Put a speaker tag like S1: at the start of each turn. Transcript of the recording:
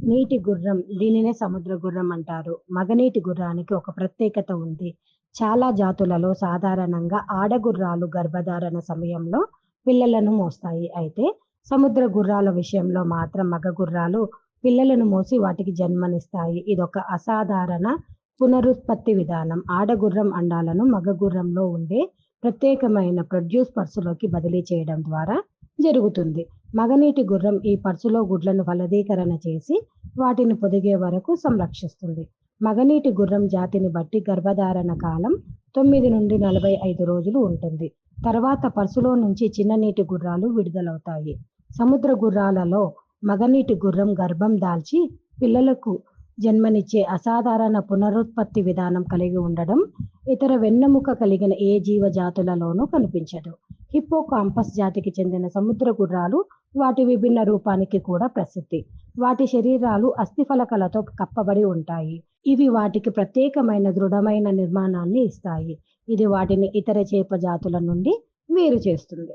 S1: నీటి గుర్రం దీనినే సముద్ర గుర్రం అంటారు. మగనీటి గుర్రానికి ఒక ప్రత్యేకత ఉంది. చాలా జాతులలో సాధారణంగా ఆడగుర్రాలు గర్భధారణ సమయంలో పిల్లలను మోస్తాయి. అయితే సముద్ర గుర్రాల విషయంలో మాత్రం మగ గుర్రాలు పిల్లలను మోసి వాటికి జన్మనిస్తాయి. ఇదొక అసాధారణ పునరుత్పత్తి విధానం. ఆడగుర్రం అండాలను మగ గుర్రంలో ఉండే ప్రత్యేకమైన ప్రొడ్యూస్ పర్సులోకి బదిలీ చేయడం ద్వారా జరుగుతుంది. మగనీటి గుర్రం ఈ పర్సులో గుడ్లను ఫలదీకరణ చేసి వాటిని పొదిగే వరకు సంరక్షిస్తుంది. మగనీటి గుర్రం జాతిని బట్టి గర్భధారణ కాలం 9-45 రోజులు ఉంటుంది. తర్వాత పర్సులో నుంచి చిన్న నీటి గుర్రాలు విడుదలవుతాయి. సముద్ర గుర్రాలలో మగనీటి గుర్రం గర్భం దాల్చి పిల్లలకు జన్మనిచ్చే అసాధారణ పునరుత్పత్తి విధానం కలిగి ఉండడం ఇతర వెన్నెముక కలిగిన ఏ జీవజాతులలోనూ కనిపించదు. హిప్పోకాంపస్ జాతికి చెందిన సముద్ర గుర్రాలు వాటి విభిన్న రూపానికి కూడా ప్రసిద్ధి. వాటి శరీరాలు అస్థిఫలకలతో కప్పబడి ఉంటాయి. ఇవి వాటికి ప్రత్యేకమైన దృఢమైన నిర్మాణాన్ని ఇస్తాయి. ఇది వాటిని ఇతర చేప జాతుల నుండి వేరు చేస్తుంది.